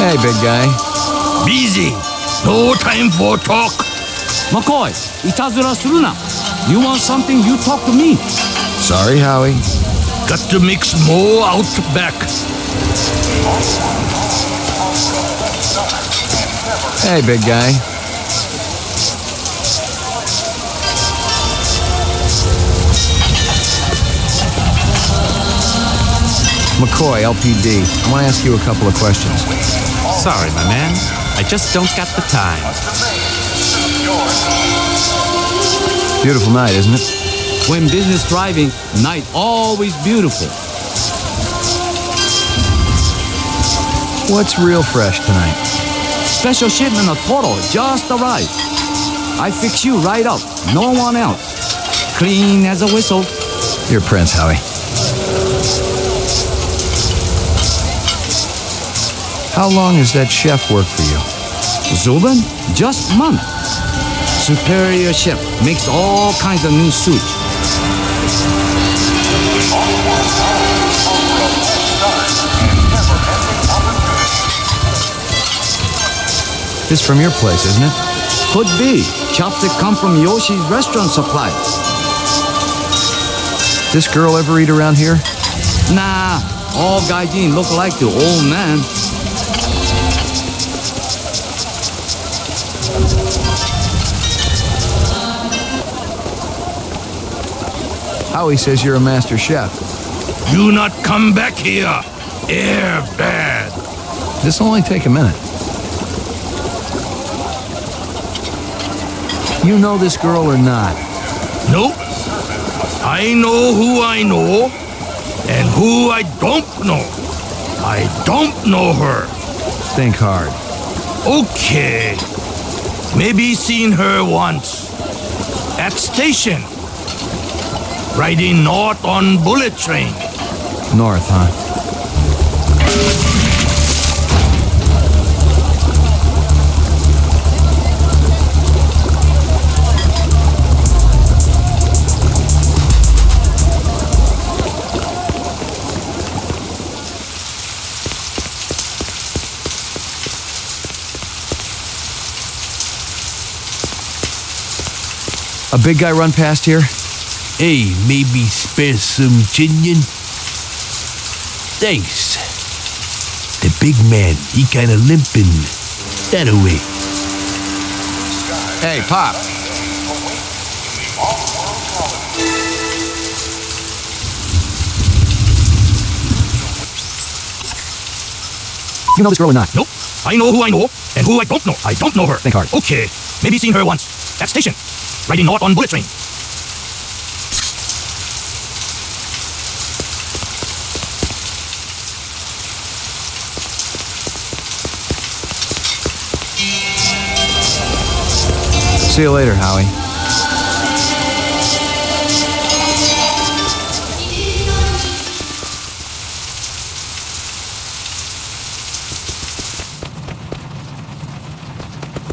Hey, big guy. Busy. No time for talk. McCoy, いたずらするな。You want something, you talk to me. Sorry, Howie. Got to mix more out back. Hey, big guy. McCoy, LPD. I want to ask you a couple of questions. Sorry, my man. I just don't got the time. Beautiful night, isn't it? When business driving, night always beautiful. What's real fresh tonight? Special shipment of Toro just arrived. I fix you right up. No one else. Clean as a whistle. You're Prince, Howie. How long has that chef worked for you? Zubin? Just month. Superior chef makes all kinds of new suits. This from your place, isn't it? Could be. Chopstick come from Yoshi's restaurant supply. This girl ever eat around here? Nah, all gaijin look like the old man. Howie says you're a master chef. You not come back here. Air bad. This'll only take a minute. You know this girl or not? Nope. I know who I know and who I don't know. I don't know her. Think hard. Okay. Maybe seen her once. At station. Riding north on bullet train. North, huh? A big guy run past here? Hey, maybe spare some chinion? Thanks. The big man, he kinda limping. That away. Hey, Pop. You know this girl or not? Nope. I know who I know and who I don't know. I don't know her. Think hard. Okay. Maybe seen her once. At station. Riding north on bullet train. See you later, Howie.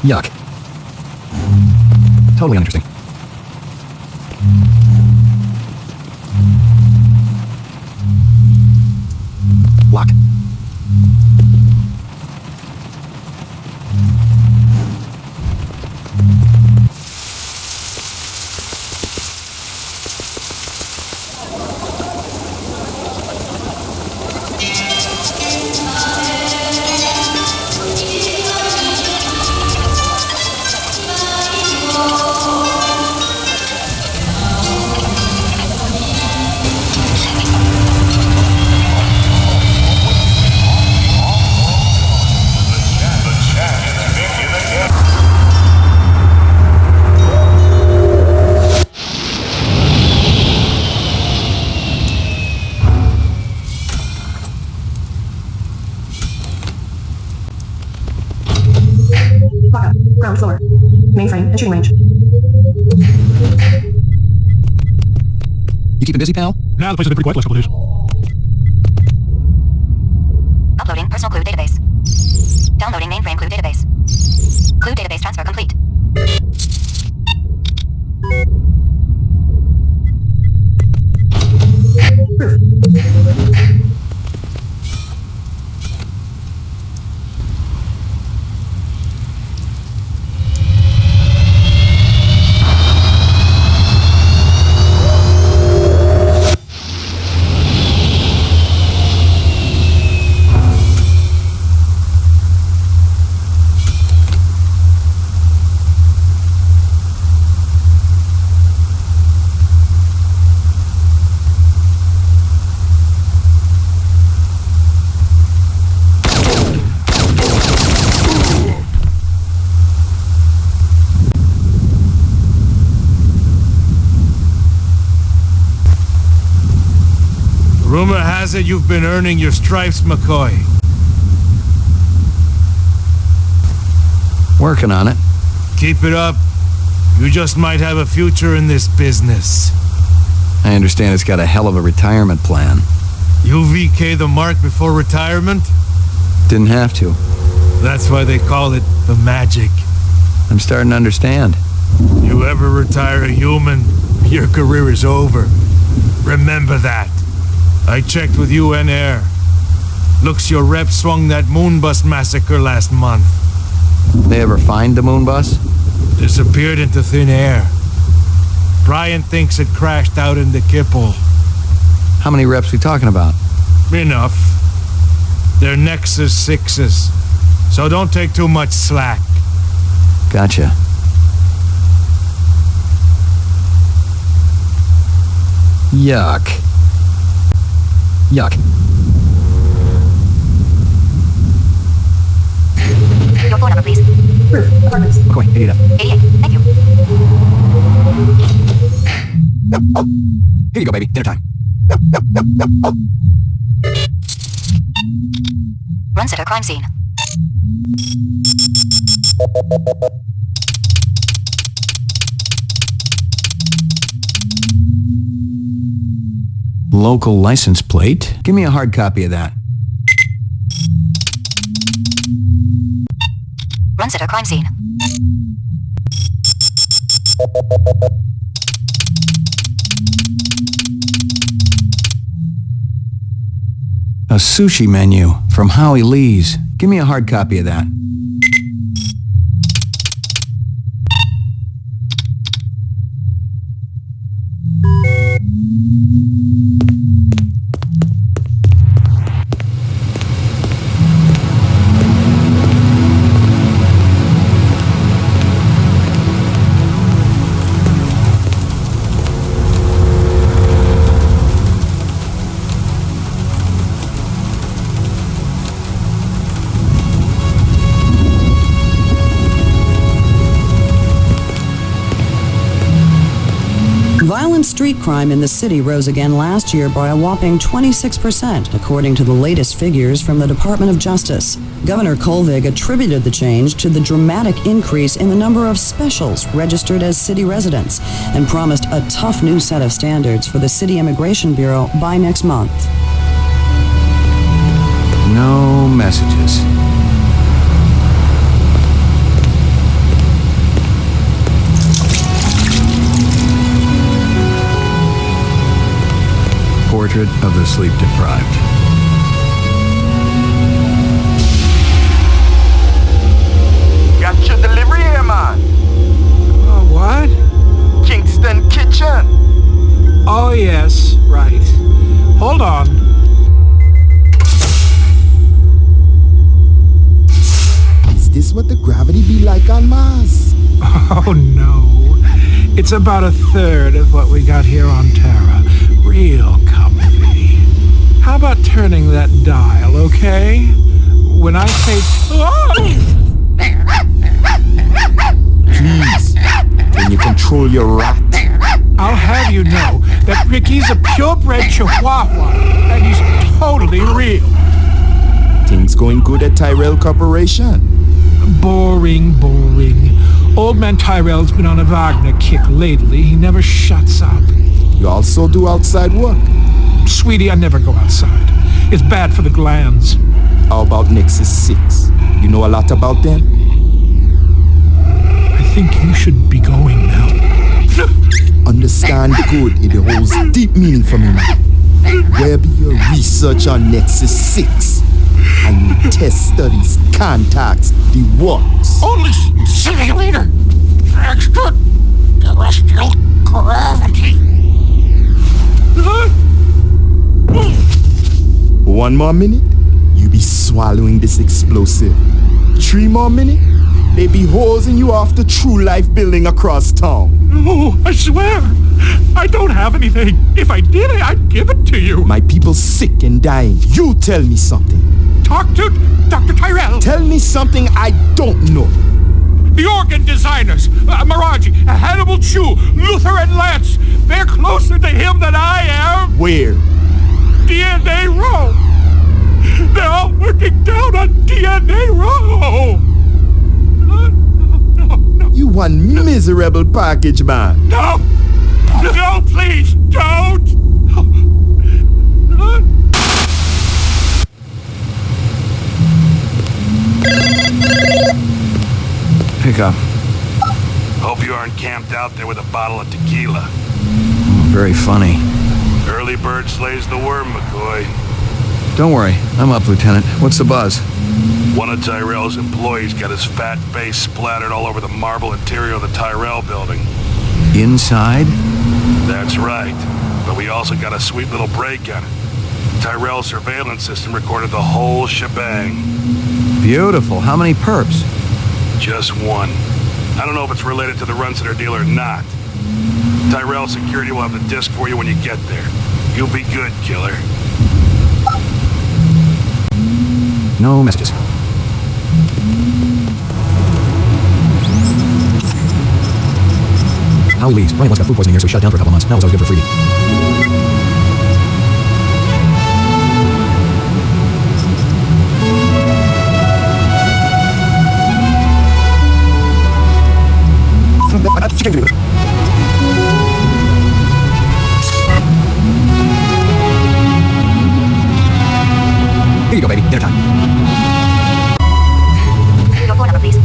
Yuck. Totally uninteresting. Lock. Ground floor. Mainframe and shooting range. You keeping busy, pal? Nah, the place has been pretty quiet the last couple of days. Uploading personal clue database. Downloading mainframe clue database. Clue database transfer complete. Proof. has it you've been earning your stripes, McCoy? Working on it. Keep it up. You just might have a future in this business. I understand it's got a hell of a retirement plan. You VK the mark before retirement? Didn't have to. That's why they call it the magic. I'm starting to understand. You ever retire a human, your career is over. Remember that. I checked with UN Air. Looks your rep swung that Moonbus massacre last month. They ever find the moon bus? Disappeared into thin air. Brian thinks it crashed out in the Kipple. How many reps we talking about? Enough. They're Nexus 6s, so don't take too much slack. Gotcha. Yuck. Yuck. Your phone number, please. Roof, apartments. McCoy, 88 up. 88. Thank you. Here you go, baby. Dinner time. Run sitter crime scene. Local license plate. Give me a hard copy of that. Run sitter crime scene. A sushi menu from Howie Lee's. Give me a hard copy of that. Violent street crime in the city rose again last year by a whopping 26%, according to the latest figures from the Department of Justice. Governor Kolvig attributed the change to the dramatic increase in the number of specials registered as city residents and promised a tough new set of standards for the City Immigration Bureau by next month. No messages. Portrait of the sleep deprived. Got your delivery here, man. Oh, what? Kingston Kitchen. Oh, yes, right. Hold on. Is this what the gravity be like on Mars? Oh, no. It's about a third of what we got here on Terra. Real comfy. How about turning that dial, okay? When I say... Oh! Please, can you control your rat? I'll have you know that Ricky's a purebred Chihuahua, and he's totally real. Things going good at Tyrell Corporation? Boring. Old man Tyrell's been on a Wagner kick lately. He never shuts up. You also do outside work? Sweetie, I never go outside. It's bad for the glands. How about Nexus 6? You know a lot about them? I think you should be going now. Understand good, it holds deep meaning for me now. Where be your research on Nexus 6? And your test studies, contacts, the works? Only simulator. Extraterrestrial gravity. 1 more minute, you be swallowing this explosive. 3 more minutes, they be hosing you off the True Life building across town. No, I swear, I don't have anything. If I did, I'd give it to you. My people sick and dying. You tell me something. Talk to Dr. Tyrell. Tell me something I don't know. The organ designers, Miraji, Hannibal Chu, Luther and Lance, they're closer to him than I am. Where? DNA Row! They're all working down on DNA Row! No. You one miserable package, man. No! No, please, don't! Pick up. Hope you aren't camped out there with a bottle of tequila. Very funny. Early bird slays the worm, McCoy. Don't worry, I'm up, Lieutenant. What's the buzz? One of Tyrell's employees got his fat face splattered all over the marble interior of the Tyrell building. Inside? That's right. But we also got a sweet little break on it. Tyrell's surveillance system recorded the whole shebang. Beautiful. How many perps? Just one. I don't know if it's related to the Runciter deal or not. Tyrell Security will have the disc for you when you get there. You'll be good, killer. No messages. Howie leaves. Brian once got food poisoning here, so he shut down for a couple months. Now it's always good for freebie. Here you go, baby. Dinner time. Your phone number, please.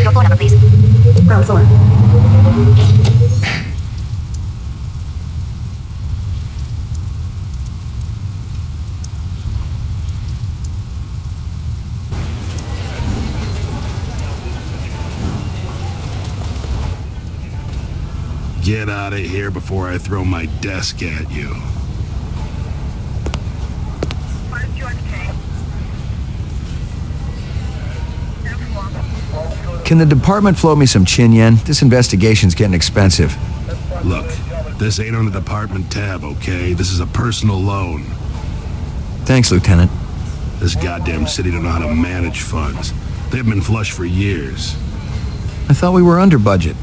Your phone number, please. Ground floor. Get out of here before I throw my desk at you. Can the department float me some chin yen? This investigation's getting expensive. Look, this ain't on the department tab, okay? This is a personal loan. Thanks, Lieutenant. This goddamn city don't know how to manage funds. They've been flush for years. I thought we were under budget.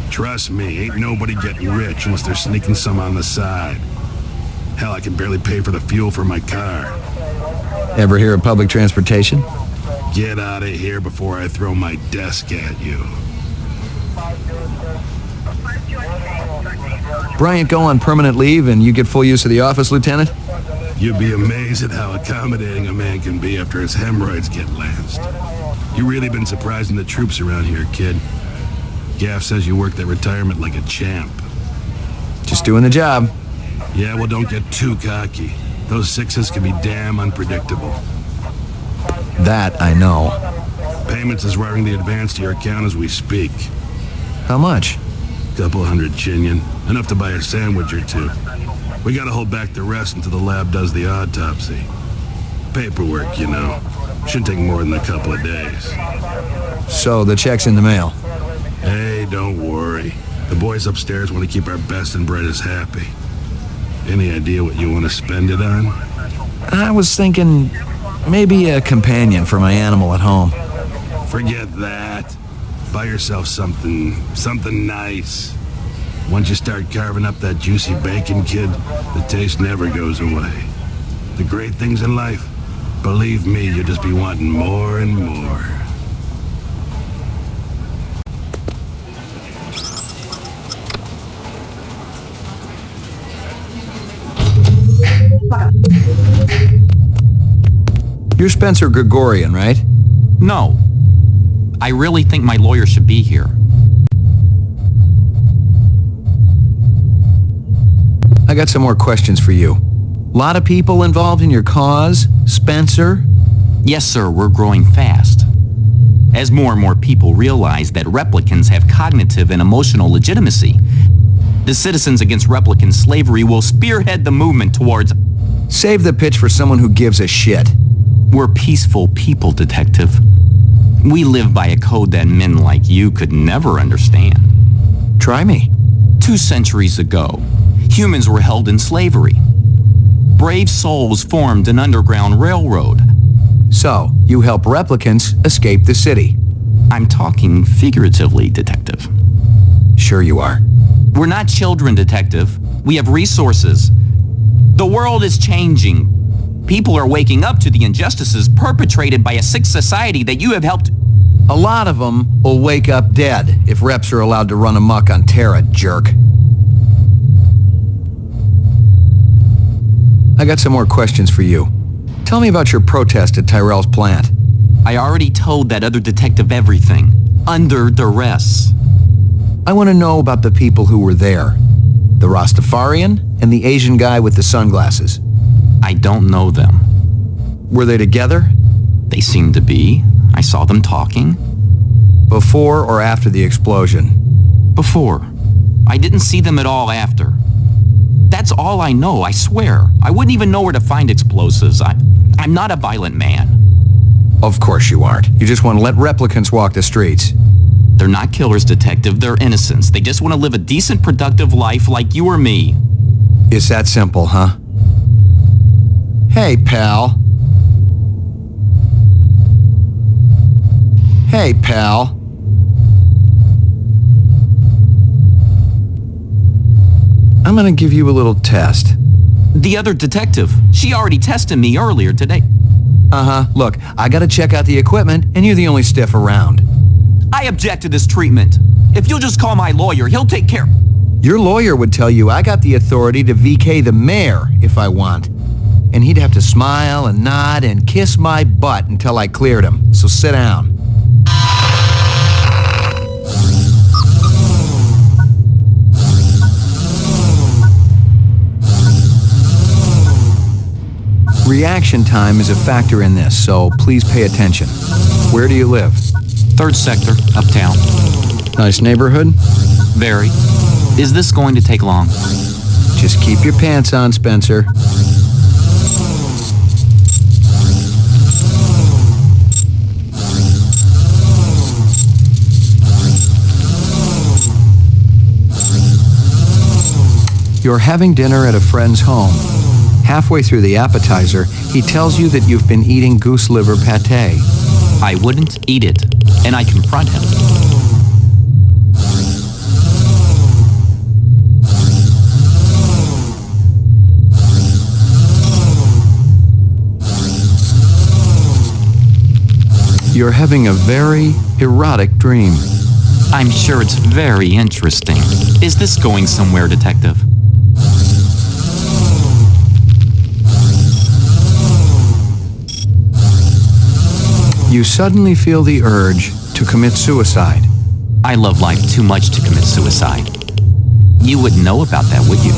Trust me, ain't nobody getting rich unless they're sneaking some on the side. Hell, I can barely pay for the fuel for my car. Ever hear of public transportation? Get out of here before I throw my desk at you. Bryant go on permanent leave and you get full use of the office, Lieutenant? You'd be amazed at how accommodating a man can be after his hemorrhoids get lanced. You really been surprising the troops around here, kid. Gaff says you worked that retirement like a champ. Just doing the job. Yeah, well, don't get too cocky. Those sixes can be damn unpredictable. That I know. Payments is wiring the advance to your account as we speak. How much? Couple $100 Chinian. Enough to buy a sandwich or two. We gotta hold back the rest until the lab does the autopsy. Paperwork, you know. Shouldn't take more than a couple of days. So the check's in the mail. Hey, don't worry. The boys upstairs want to keep our best and brightest happy. Any idea what you want to spend it on? I was thinking maybe a companion for my animal at home. Forget that. Buy yourself something nice. Once you start carving up that juicy bacon, kid, the taste never goes away. The great things in life, believe me, you'll just be wanting more and more. You're Spencer Gregorian, right? No. I really think my lawyer should be here. I got some more questions for you. Lot of people involved in your cause, Spencer? Yes, sir, we're growing fast. As more and more people realize that replicants have cognitive and emotional legitimacy, the Citizens Against Replicant Slavery will spearhead the movement towards... Save the pitch for someone who gives a shit. We're peaceful people, Detective. We live by a code that men like you could never understand. Try me. 2 centuries ago, humans were held in slavery. Brave souls formed an underground railroad. So, you help replicants escape the city. I'm talking figuratively, Detective. Sure you are. We're not children, Detective. We have resources. The world is changing. People are waking up to the injustices perpetrated by a sick society that you have helped. A lot of them will wake up dead if reps are allowed to run amok on Terra, jerk. I got some more questions for you. Tell me about your protest at Tyrell's plant. I already told that other detective everything. Under duress. I want to know about the people who were there. The Rastafarian and the Asian guy with the sunglasses. I don't know them. Were they together? They seemed to be. I saw them talking. Before or after the explosion? Before. I didn't see them at all after. That's all I know, I swear. I wouldn't even know where to find explosives. I'm not a violent man. Of course you aren't. You just want to let replicants walk the streets. They're not killers, detective. They're innocents. They just want to live a decent, productive life like you or me. It's that simple, huh? Hey, pal. Hey, pal. I'm gonna give you a little test. The other detective. She already tested me earlier today. Uh-huh. Look, I gotta check out the equipment, and you're the only stiff around. I object to this treatment. If you'll just call my lawyer, he'll take care. Your lawyer would tell you I got the authority to VK the mayor if I want. And he'd have to smile and nod and kiss my butt until I cleared him. So sit down. Reaction time is a factor in this, so please pay attention. Where do you live? 3rd sector, uptown. Nice neighborhood? Very. Is this going to take long? Just keep your pants on, Spencer. You're having dinner at a friend's home. Halfway through the appetizer, he tells you that you've been eating goose liver pate. I wouldn't eat it, and I confront him. You're having a very erotic dream. I'm sure it's very interesting. Is this going somewhere, detective? You suddenly feel the urge to commit suicide. I love life too much to commit suicide. You wouldn't know about that, would you?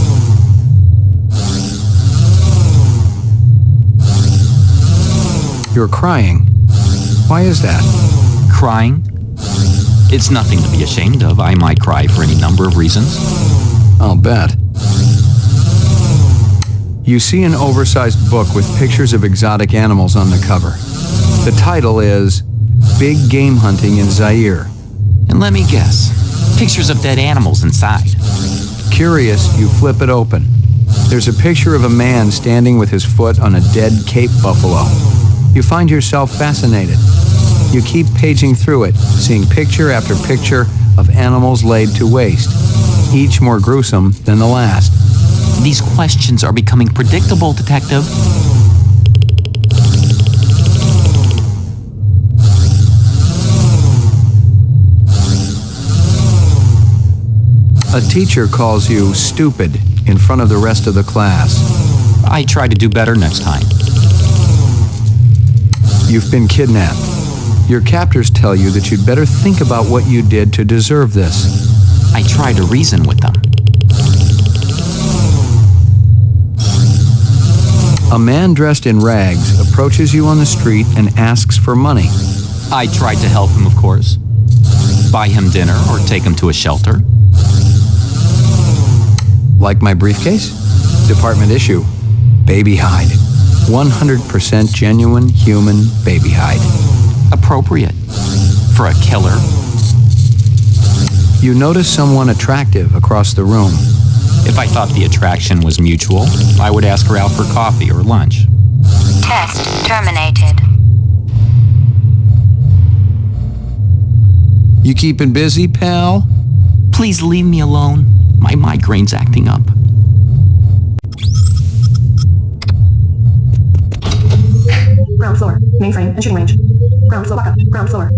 You're crying. Why is that? Crying? It's nothing to be ashamed of. I might cry for any number of reasons. I'll bet. You see an oversized book with pictures of exotic animals on the cover. The title is Big Game Hunting in Zaire. And let me guess, pictures of dead animals inside. Curious, you flip it open. There's a picture of a man standing with his foot on a dead Cape buffalo. You find yourself fascinated. You keep paging through it, seeing picture after picture of animals laid to waste, each more gruesome than the last. These questions are becoming predictable, detective. A teacher calls you stupid in front of the rest of the class. I try to do better next time. You've been kidnapped. Your captors tell you that you'd better think about what you did to deserve this. I try to reason with them. A man dressed in rags approaches you on the street and asks for money. I tried to help him, of course. Buy him dinner or take him to a shelter. Like my briefcase? Department issue. Baby hide. 100% genuine human baby hide. Appropriate. For a killer. You notice someone attractive across the room. If I thought the attraction was mutual, I would ask her out for coffee or lunch. Test terminated. You keeping busy, pal? Please leave me alone. My migraine's acting up. Ground floor. Mainframe and shooting range. Ground floor. Walk-up. Ground floor.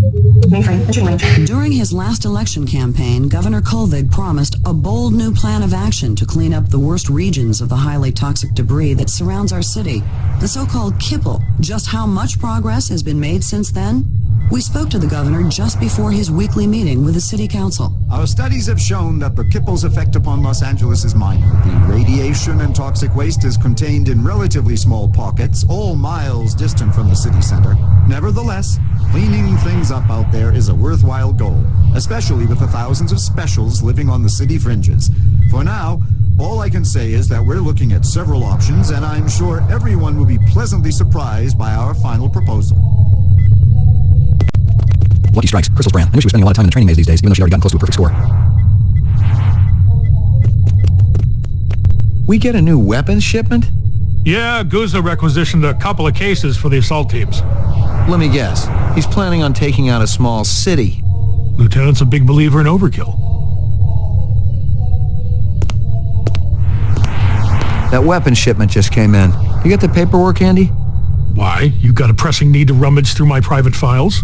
Mainframe and shooting range. During his last election campaign, Governor Kolvig promised a bold new plan of action to clean up the worst regions of the highly toxic debris that surrounds our city, the so-called Kipple. Just how much progress has been made since then? We spoke to the governor just before his weekly meeting with the city council. Our studies have shown that the Kipple's effect upon Los Angeles is minor. The radiation and toxic waste is contained in relatively small pockets, all miles distant from the city center. Nevertheless, cleaning things up out there is a worthwhile goal, especially with the thousands of specials living on the city fringes. For now, all I can say is that we're looking at several options, and I'm sure everyone will be pleasantly surprised by our final proposal. Lucky strikes. Crystal's brand. I knew she was spending a lot of time in the training maze these days, even though she'd already gotten close to a perfect score. We get a new weapons shipment? Yeah, Guzza requisitioned a couple of cases for the assault teams. Let me guess. He's planning on taking out a small city. Lieutenant's a big believer in overkill. That weapons shipment just came in. You get the paperwork, Andy? Why? You got a pressing need to rummage through my private files?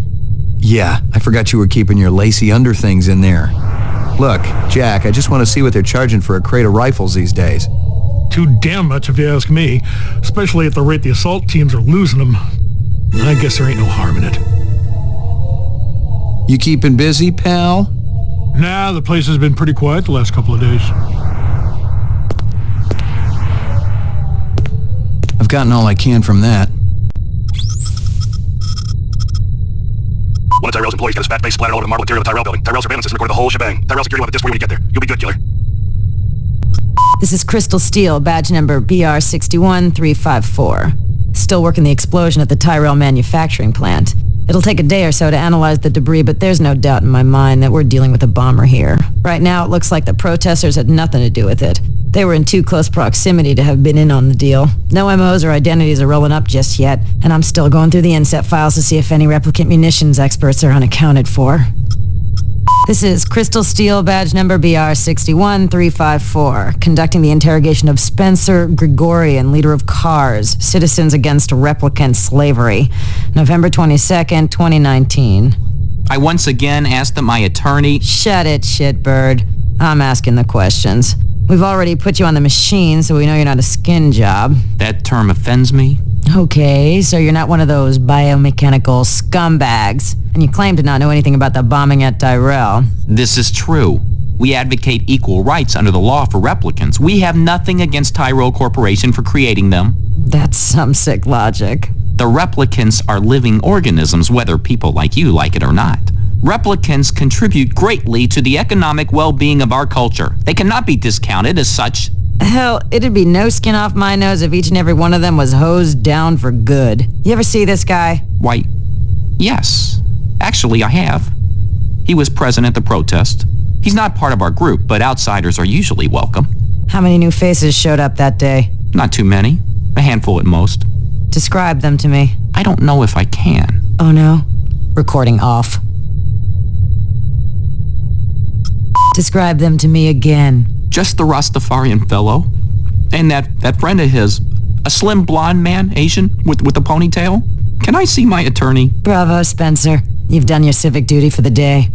Yeah, I forgot you were keeping your lacy underthings in there. Look, Jack, I just want to see what they're charging for a crate of rifles these days. Too damn much if you ask me, especially at the rate the assault teams are losing them. I guess there ain't no harm in it. You keeping busy, pal? Nah, the place has been pretty quiet the last couple of days. I've gotten all I can from that. One of Tyrell's employees got his fat face splattered all over the marble interior of the Tyrell building. Tyrell's surveillance system recorded the whole shebang. Tyrell security will have a disc for you when you get there. You'll be good, killer. This is Crystal Steel, badge number BR61354. Still working the explosion at the Tyrell manufacturing plant. It'll take a day or so to analyze the debris, but there's no doubt in my mind that we're dealing with a bomber here. Right now, it looks like the protesters had nothing to do with it. They were in too close proximity to have been in on the deal. No MOs or identities are rolling up just yet, and I'm still going through the inset files to see if any replicant munitions experts are unaccounted for. This is Crystal Steel, badge number BR61354, conducting the interrogation of Spencer Gregorian, leader of CARS, Citizens Against Replicant Slavery, November 22nd, 2019. I once again asked that my attorney... Shut it, shitbird. I'm asking the questions. We've already put you on the machine, so we know you're not a skin job. That term offends me. Okay, so you're not one of those biomechanical scumbags, and you claim to not know anything about the bombing at Tyrell. This is true. We advocate equal rights under the law for replicants. We have nothing against Tyrell Corporation for creating them. That's some sick logic. The replicants are living organisms, whether people like you like it or not. Replicants contribute greatly to the economic well-being of our culture. They cannot be discounted as such. Hell, it'd be no skin off my nose if each and every one of them was hosed down for good. You ever see this guy? Why, yes. Actually, I have. He was present at the protest. He's not part of our group, but outsiders are usually welcome. How many new faces showed up that day? Not too many. A handful at most. Describe them to me. I don't know if I can. Oh no? Recording off. Describe them to me again. Just the Rastafarian fellow. And that friend of his. A slim blonde man, Asian, with a ponytail. Can I see my attorney? Bravo, Spencer. You've done your civic duty for the day.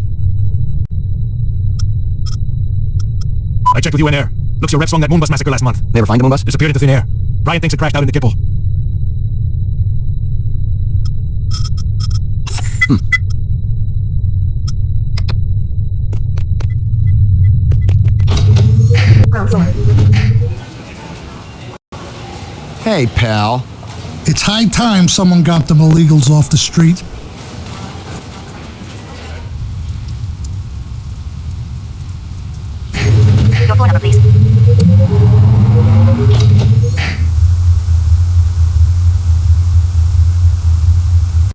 I checked with UN Air. Looks your rep swung that Moonbus massacre last month. They ever find the Moonbus? Disappeared into thin air. Ryan thinks it crashed out in the Kipple. Ground floor. Hey, pal. It's high time someone got them illegals off the street. Your phone number, please.